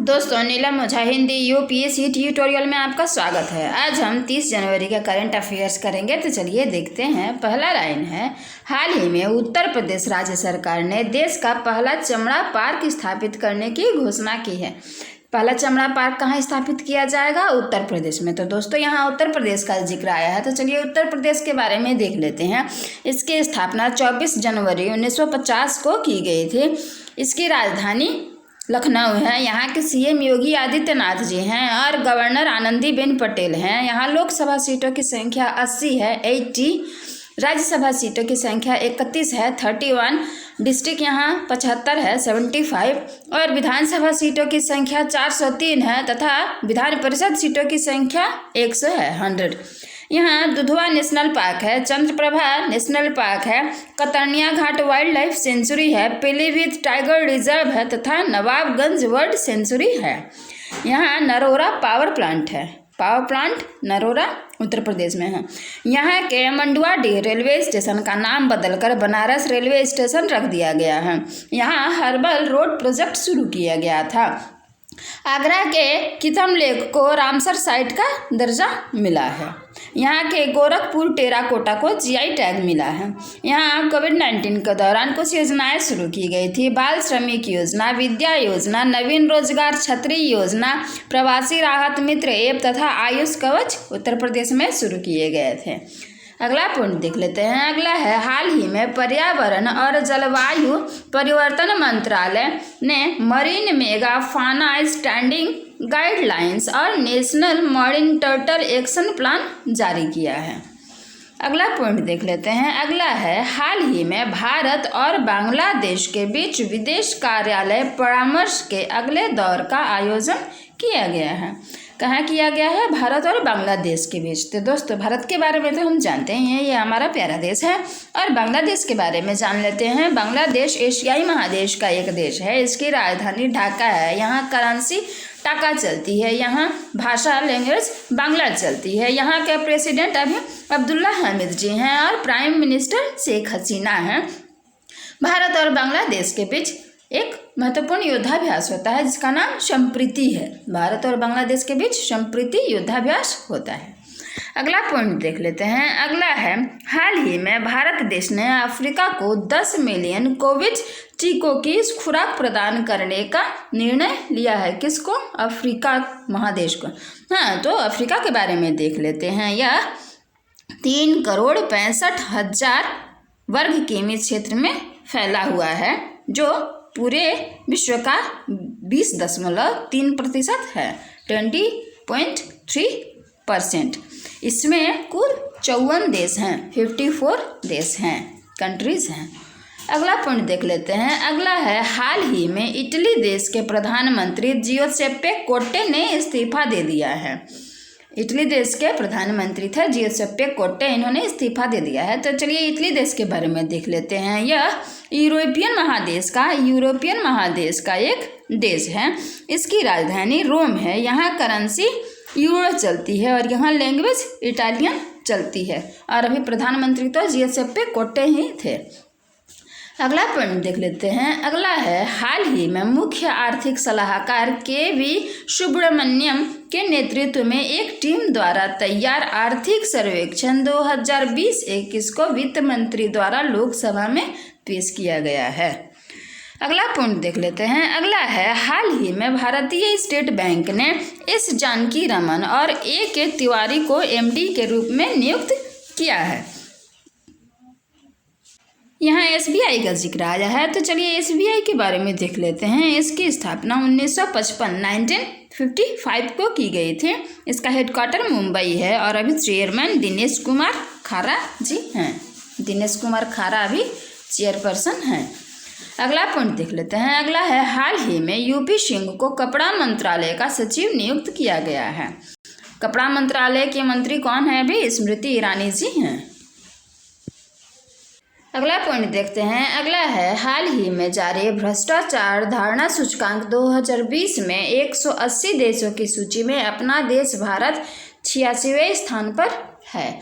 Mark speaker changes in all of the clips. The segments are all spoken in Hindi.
Speaker 1: दोस्तों, नीलम ओझा हिंदी यूपीएससी ट्यूटोरियल में आपका स्वागत है। आज हम 30 जनवरी का करंट अफेयर्स करेंगे। तो चलिए देखते हैं। पहला लाइन है, हाल ही में उत्तर प्रदेश राज्य सरकार ने देश का पहला चमड़ा पार्क स्थापित करने की घोषणा की है। पहला चमड़ा पार्क कहाँ स्थापित किया जाएगा? उत्तर प्रदेश में। तो दोस्तों, यहाँ उत्तर प्रदेश का जिक्र आया है, तो चलिए उत्तर प्रदेश के बारे में देख लेते हैं। इसकी स्थापना 24 जनवरी 1950 को की गई थी। इसकी राजधानी लखनऊ है। यहाँ के सीएम योगी आदित्यनाथ जी हैं और गवर्नर आनंदीबेन पटेल हैं। यहाँ लोकसभा सीटों की संख्या 80 है, 80। राज्यसभा सीटों की संख्या 31 है, 31। डिस्ट्रिक्ट यहाँ 75 है, 75। और विधानसभा सीटों की संख्या 403 है तथा विधान परिषद सीटों की संख्या 100 है, 100। यहाँ दुधवा नेशनल पार्क है, चंद्रप्रभा नेशनल पार्क है, कतर्निया घाट वाइल्ड लाइफ सेंचुरी है, पीलीभीत टाइगर रिजर्व है तथा नवाबगंज वर्ल्ड सेंचुरी है। यहाँ नरोरा पावर प्लांट है। पावर प्लांट नरोरा उत्तर प्रदेश में है। यहाँ के मंडुआडीह रेलवे स्टेशन का नाम बदलकर बनारस रेलवे स्टेशन रख दिया गया है। यहाँ हर्बल रोड प्रोजेक्ट शुरू किया गया था। आगरा के किथम लेक को रामसर साइट का दर्जा मिला है। यहाँ के गोरखपुर टेराकोटा को जीआई टैग मिला है। यहाँ कोविड-19 के दौरान कुछ योजनाएं शुरू की गई थी। बाल श्रमिक योजना, विद्या योजना, नवीन रोजगार छतरी योजना, प्रवासी राहत मित्र ऐप तथा आयुष कवच उत्तर प्रदेश में शुरू किए गए थे। अगला पॉइंट देख लेते हैं। अगला है, हाल ही में पर्यावरण और जलवायु परिवर्तन मंत्रालय ने मरीन मेगा फाना स्टैंडिंग गाइडलाइंस और national marine turtle action plan जारी किया है। अगला पॉइंट देख लेते हैं। अगला है, हाल ही में भारत और बांग्लादेश के बीच विदेश कार्यालय परामर्श के अगले दौर का आयोजन किया गया है। कहाँ किया गया है? भारत और बांग्लादेश के बीच। तो दोस्तों, भारत के बारे में तो हम जानते ही हैं, ये हमारा प्यारा देश है। और बांग्लादेश के बारे में जान लेते हैं। बांग्लादेश एशियाई महादेश का एक देश है। इसकी राजधानी ढाका है। यहाँ करेंसी टाका चलती है। यहाँ भाषा लैंग्वेज बांग्ला चलती है। यहाँ के प्रेसिडेंट अभी अब्दुल्ला हामिद जी हैं और प्राइम मिनिस्टर शेख हसीना हैं। भारत और बांग्लादेश के बीच एक महत्वपूर्ण युद्धाभ्यास होता है जिसका नाम संप्रीति है। भारत और बांग्लादेश के बीच संप्रीति युद्धाभ्यास होता है। अगला पॉइंट देख लेते हैं। अगला है, हाल ही में भारत देश ने अफ्रीका को 10 मिलियन कोविड टीकों की खुराक प्रदान करने का निर्णय लिया है। किसको? अफ्रीका महादेश को। हाँ, तो अफ्रीका के बारे में देख लेते हैं। यह 3,65,00,000 वर्ग किमी क्षेत्र में फैला हुआ है, जो पूरे विश्व का 20.3% है, 20.3%। इसमें कुल 54 देश हैं, 54 देश हैं, कंट्रीज हैं। अगला पॉइंट देख लेते हैं। अगला है, हाल ही में इटली देश के प्रधानमंत्री जियोसेप्पे कोंटे ने इस्तीफा दे दिया है। इटली देश के प्रधानमंत्री थे जियोसेप्पे कोंटे, इन्होंने इस्तीफा दे दिया है। तो चलिए इटली देश के बारे में देख लेते हैं। यह यूरोपियन महादेश का एक देश है। इसकी राजधानी रोम है। यहाँ करेंसी यूरो चलती है और यहाँ लैंग्वेज इटालियन चलती है। और अभी प्रधानमंत्री तो जियोसेप्पे कोंटे ही थे। अगला पॉइंट देख लेते हैं। अगला है, हाल ही में मुख्य आर्थिक सलाहकार के.वी. सुब्रमण्यम के नेतृत्व में एक टीम द्वारा तैयार आर्थिक सर्वेक्षण 2020-21 को वित्त मंत्री द्वारा लोकसभा में पेश किया गया है। अगला पॉइंट देख लेते हैं। अगला है, हाल ही में भारतीय स्टेट बैंक ने एस जानकी रमन और ए.के. तिवारी को एमडी के रूप में नियुक्त किया है। यहाँ एसबीआई का जिक्र आया है, तो चलिए एसबीआई के बारे में देख लेते हैं। इसकी स्थापना 1955 को की गई थी। इसका हेडक्वार्टर मुंबई है और अभी चेयरमैन दिनेश कुमार खारा जी हैं। दिनेश कुमार खारा अभी चेयरपर्सन हैं। अगला पॉइंट देख लेते हैं। अगला है, हाल ही में यूपी सिंह को कपड़ा मंत्रालय का सचिव नियुक्त किया गया है। कपड़ा मंत्रालय के मंत्री कौन है? अभी स्मृति ईरानी जी हैं। अगला पॉइंट देखते हैं। अगला है, हाल ही में जारी भ्रष्टाचार धारणा सूचकांक 2020 में 180 देशों की सूची में अपना देश भारत 86वें स्थान पर है।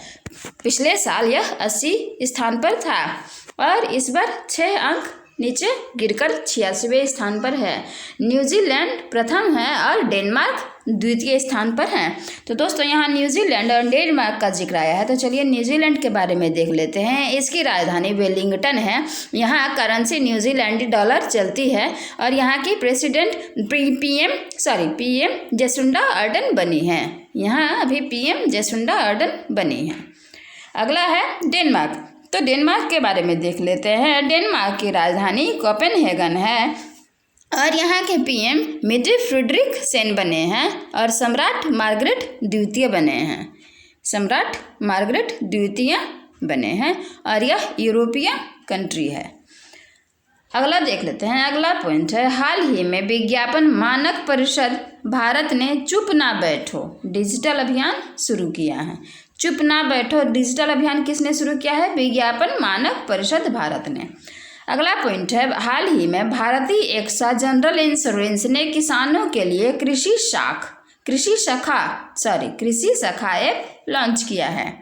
Speaker 1: पिछले साल यह 80 स्थान पर था और इस बार 6 अंक नीचे गिरकर 86वें स्थान पर है। न्यूजीलैंड प्रथम है और डेनमार्क द्वितीय स्थान पर है। तो दोस्तों यहाँ न्यूजीलैंड और डेनमार्क का जिक्र आया है, तो चलिए न्यूजीलैंड के बारे में देख लेते हैं। इसकी राजधानी वेलिंगटन है। यहाँ करेंसी न्यूजीलैंडी डॉलर चलती है और यहाँ की प्रेसिडेंट पीएम जेसिंडा अर्डन बनी है। यहाँ अभी पीएम जेसिंडा अर्डन बनी है। अगला है डेनमार्क। तो डेनमार्क के बारे में देख लेते हैं। डेनमार्क की राजधानी कोपेनहेगन है और यहाँ के पीएम मेटे फ्रेडरिक्सेन बने हैं और सम्राट मार्गरेट द्वितीय बने हैं। सम्राट मार्गरेट द्वितीय बने हैं और यह यूरोपीय कंट्री है। अगला देख लेते हैं। अगला पॉइंट है, हाल ही में विज्ञापन मानक परिषद भारत ने चुप ना बैठो डिजिटल अभियान शुरू किया है। चुप ना बैठो डिजिटल अभियान किसने शुरू किया है? विज्ञापन मानक परिषद भारत ने। अगला पॉइंट है, हाल ही में भारतीय एक्सा जनरल इंश्योरेंस ने किसानों के लिए कृषि शाखा ऐप लॉन्च किया है।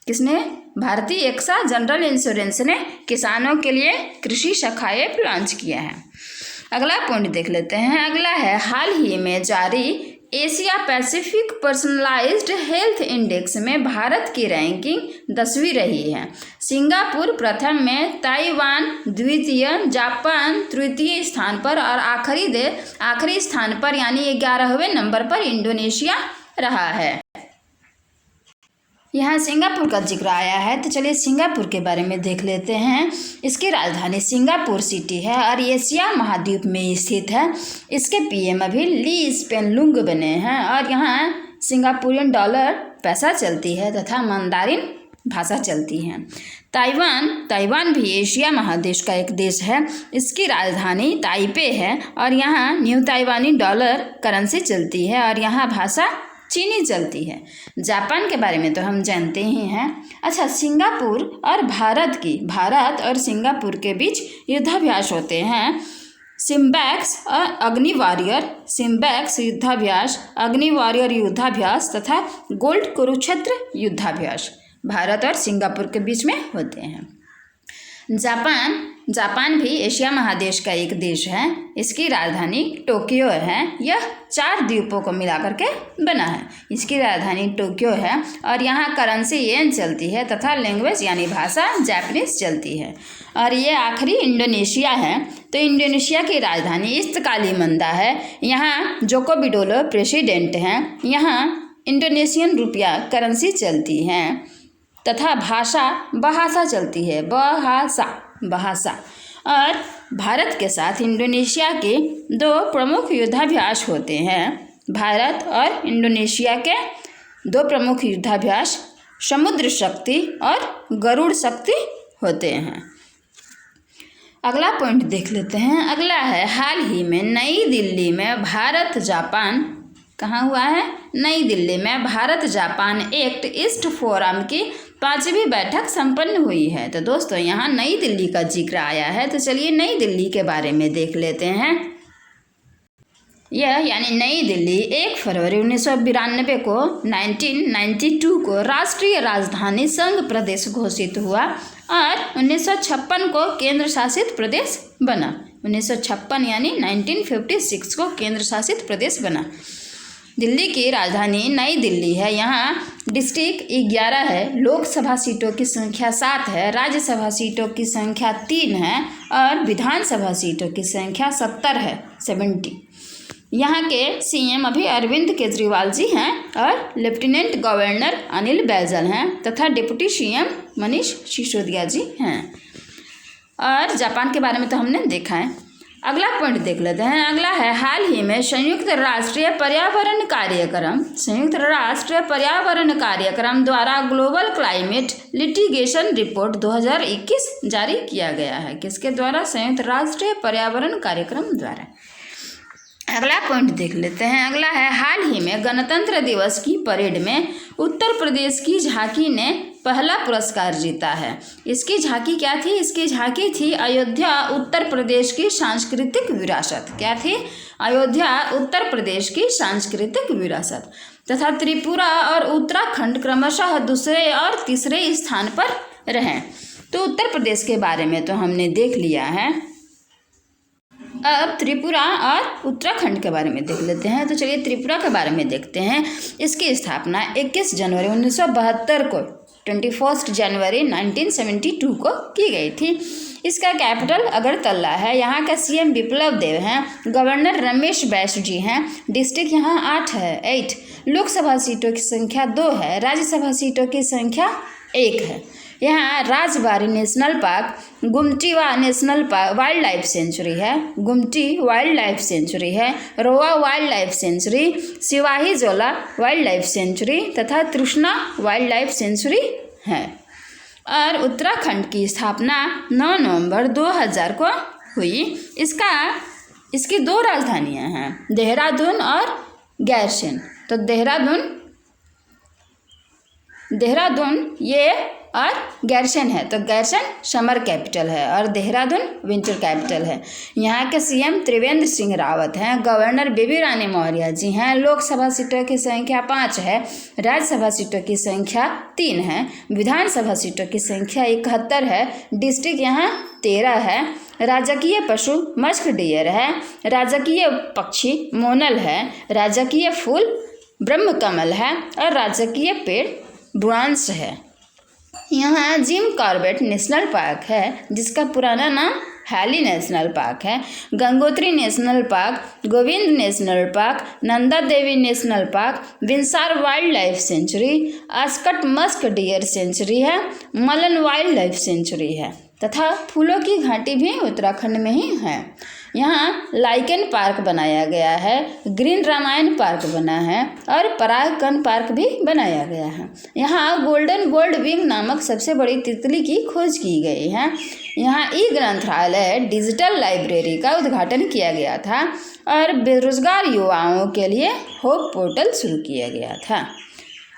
Speaker 1: किसने? भारतीय एक्सा जनरल इंश्योरेंस ने किसानों के लिए कृषि शाखा ऐप लॉन्च किया है। अगला पॉइंट देख लेते हैं। अगला है, हाल ही में जारी Asia Pacific personalised health index में भारत की रैंकिंग 10वीं रही है। सिंगापुर प्रथम में, ताइवान द्वितीय, जापान तृतीय स्थान पर और आखिरी स्थान पर यानी 11वें नंबर पर इंडोनेशिया रहा है। यहाँ सिंगापुर का जिक्र आया है, तो चलिए सिंगापुर के बारे में देख लेते हैं। इसकी राजधानी सिंगापुर सिटी है और एशिया महाद्वीप में स्थित है। इसके पीएम अभी ली स्पेन लुंग बने हैं और यहाँ सिंगापुरियन डॉलर पैसा चलती है तथा मंदारिन भाषा चलती है। ताइवान भी एशिया महादेश का एक देश है। इसकी राजधानी ताइपे है और यहाँ न्यू ताइवानी डॉलर करेंसी चलती है और यहाँ भाषा चीनी चलती है। जापान के बारे में तो हम जानते ही हैं। अच्छा, सिंगापुर और भारत और सिंगापुर के बीच युद्धाभ्यास होते हैं। सिम्बैक्स और अग्नि वॉरियर युद्धाभ्यास तथा गोल्ड कुरुक्षेत्र युद्धाभ्यास भारत और सिंगापुर के बीच में होते हैं। जापान भी एशिया महादेश का एक देश है। इसकी राजधानी टोक्यो है। यह 4 द्वीपों को मिलाकर के बना है। इसकी राजधानी टोक्यो है और यहाँ करेंसी येन चलती है तथा लैंग्वेज यानी भाषा जापानीज चलती है। और ये आखिरी इंडोनेशिया है। तो इंडोनेशिया की राजधानी इस्ताकालीमंदा है। यहाँ जोको विडोडो प्रेसिडेंट हैं। यहाँ इंडोनेशियन रुपया करेंसी चलती है तथा भाषा चलती है, बहासा। और भारत के साथ इंडोनेशिया के 2 प्रमुख युद्धाभ्यास होते हैं। भारत और इंडोनेशिया के 2 प्रमुख युद्धाभ्यास समुद्र शक्ति और गरुड़ शक्ति होते हैं। अगला पॉइंट देख लेते हैं। अगला है, हाल ही में नई दिल्ली में भारत जापान कहाँ हुआ है? नई दिल्ली में Bharat Japan act east forum की 5वीं बैठक संपन्न हुई है। तो दोस्तों यहाँ नई दिल्ली का जिक्र आया है, तो चलिए नई दिल्ली के बारे में देख लेते हैं। यह यानी नई दिल्ली 1 फरवरी 1992 को 1992 को राष्ट्रीय राजधानी संघ प्रदेश घोषित हुआ और 1956 को केंद्र शासित प्रदेश बना। 1956 यानी 1956 को केंद्र शासित प्रदेश बना। दिल्ली की राजधानी नई दिल्ली है। यहाँ डिस्ट्रिक्ट 11 है, लोकसभा सीटों की संख्या 7 है, राज्यसभा सीटों की संख्या 3 है और विधानसभा सीटों की संख्या 70। यहाँ के सीएम अभी अरविंद केजरीवाल जी हैं और लेफ्टिनेंट गवर्नर अनिल बैजल हैं तथा डिप्टी सीएम मनीष सिसोदिया जी हैं। और जापान के बारे में तो हमने देखा है। अगला पॉइंट देख लेते हैं। अगला है, हाल ही में संयुक्त राष्ट्र पर्यावरण कार्यक्रम द्वारा ग्लोबल क्लाइमेट लिटिगेशन रिपोर्ट 2021 जारी किया गया है। किसके द्वारा? संयुक्त राष्ट्र पर्यावरण कार्यक्रम द्वारा। अगला पॉइंट देख लेते हैं। अगला है, हाल ही में गणतंत्र दिवस की परेड में उत्तर प्रदेश की झांकी ने पहला पुरस्कार जीता है। इसकी झांकी क्या थी? इसकी झांकी थी अयोध्या उत्तर प्रदेश की सांस्कृतिक विरासत। क्या थी? अयोध्या उत्तर प्रदेश की सांस्कृतिक विरासत तथा त्रिपुरा और उत्तराखंड क्रमशः दूसरे और तीसरे स्थान पर रहे। तो उत्तर प्रदेश के बारे में तो हमने देख लिया है। अब त्रिपुरा और उत्तराखंड के बारे में देख लेते हैं। तो चलिए त्रिपुरा के बारे में देखते हैं। इसकी स्थापना 21 जनवरी 1972 को 21 जनवरी 1972 को की गई थी। इसका कैपिटल अगरतला है। यहाँ का सीएम विप्लव देव हैं। गवर्नर रमेश बैस जी हैं। डिस्ट्रिक्ट यहाँ 8 लोकसभा सीटों की संख्या 2 है। राज्यसभा सीटों की संख्या 1 है। यहाँ राजबारी नेशनल पार्क, गुमटी national park wild life sanctuary है, गुमटी वाइल्ड लाइफ सेंचुरी है, रोवा वाइल्ड लाइफ सेंचुरी, सिवाही जोला वाइल्ड लाइफ सेंचुरी तथा तृष्णा वाइल्ड लाइफ सेंचुरी है। और उत्तराखंड की स्थापना 9 नवंबर 2000 को हुई। इसकी 2 राजधानियाँ हैं, देहरादून और गैरसैंण। तो देहरादून ये और गैरसैंण है। तो गैरसैंण समर कैपिटल है और देहरादून विंटर कैपिटल है। यहाँ के सीएम त्रिवेंद्र सिंह रावत हैं। गवर्नर बेबी रानी मौर्य जी हैं। लोकसभा सीटों की संख्या 5 है। राज्यसभा सीटों की संख्या 3 है। विधानसभा सीटों की संख्या 71 है। डिस्ट्रिक्ट यहाँ 13 है। राजकीय पशु मस्क डियर है। राजकीय पक्षी मोनल है। राजकीय फूल ब्रह्मकमल है और राजकीय पेड़ बुरांश है। यहाँ जिम कॉर्बेट नेशनल पार्क है, जिसका पुराना नाम हैली नेशनल पार्क है। Gangotri national park, Govind national park, Nanda Devi national park, Binsar wild life sanctuary, Askot musk deer sanctuary है, मलन वाइल्ड लाइफ सेंचुरी है तथा फूलों की घाटी भी उत्तराखंड में ही है। यहाँ लाइकेन पार्क बनाया गया है, ग्रीन रामायण पार्क बना है और परागकण पार्क भी बनाया गया है। यहाँ गोल्डन गोल्ड विंग नामक सबसे बड़ी तितली की खोज की गई है। यहाँ ई ग्रंथालय डिजिटल लाइब्रेरी का उद्घाटन किया गया था और बेरोजगार युवाओं के लिए होप पोर्टल शुरू किया गया था।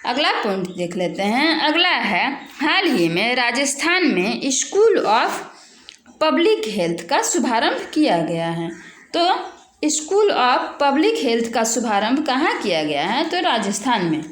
Speaker 1: अगला पॉइंट देख लेते हैं। अगला है, हाल ही में राजस्थान में स्कूल ऑफ पब्लिक हेल्थ का शुभारंभ किया गया है। तो स्कूल ऑफ पब्लिक हेल्थ का शुभारंभ कहाँ किया गया है? तो राजस्थान में।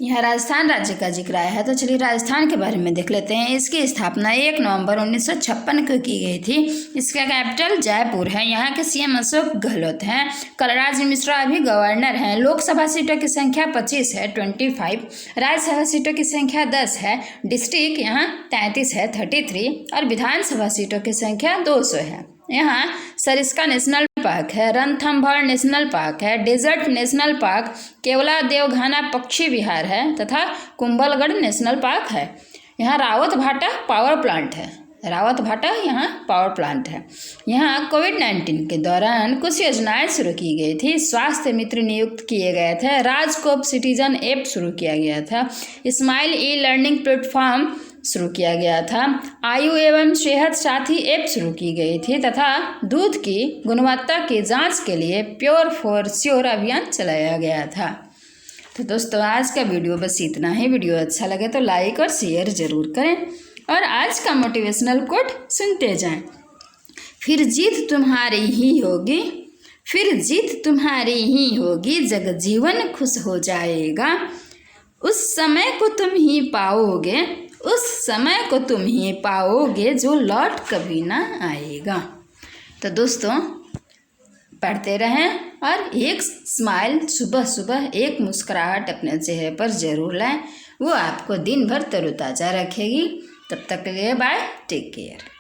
Speaker 1: यहाँ राजस्थान राज्य का जिक्र आया है। तो चलिए राजस्थान के बारे में देख लेते हैं। इसकी स्थापना 1 नवंबर 1956 को की गई थी। इसका कैपिटल जयपुर है। यहाँ के सीएम अशोक गहलोत हैं। कलराज मिश्रा अभी गवर्नर हैं। लोकसभा सीटों की संख्या 25 है, 25। राज्यसभा सीटों की संख्या 10 है। डिस्ट्रिक्ट यहाँ 33 है, 33 और विधानसभा सीटों की संख्या 200 है। यहाँ सरिस्का नेशनल पार्क है, रणथंभौर नेशनल पार्क है, डेजर्ट नेशनल पार्क, केवला देवघाना पक्षी विहार है तथा कुंभलगढ़ नेशनल पार्क है। यहाँ रावत भाटा पावर प्लांट है। यहाँ पावर प्लांट है। यहाँ कोविड-19 के दौरान कुछ योजनाएं शुरू की गई थी। स्वास्थ्य मित्र नियुक्त किए गए थे। राजकोप सिटीजन ऐप शुरू किया गया था। स्माइल ई लर्निंग प्लेटफॉर्म शुरू किया गया था। आयु एवं सेहत साथी ऐप शुरू की गई थी तथा दूध की गुणवत्ता की जांच के लिए प्योर फॉर श्योर अभियान चलाया गया था। तो दोस्तों आज का वीडियो बस इतना ही। वीडियो अच्छा लगे तो लाइक और शेयर ज़रूर करें और आज का मोटिवेशनल कोट सुनते जाएं। फिर जीत तुम्हारी ही होगी, जग जीवन खुश हो जाएगा। उस समय को तुम ही पाओगे जो लौट कभी ना आएगा। तो दोस्तों पढ़ते रहें और एक स्माइल सुबह सुबह, एक मुस्कुराहट अपने चेहरे पर ज़रूर लाएं। वो आपको दिन भर तरोताज़ा रखेगी। तब तक के लिए बाय, टेक केयर।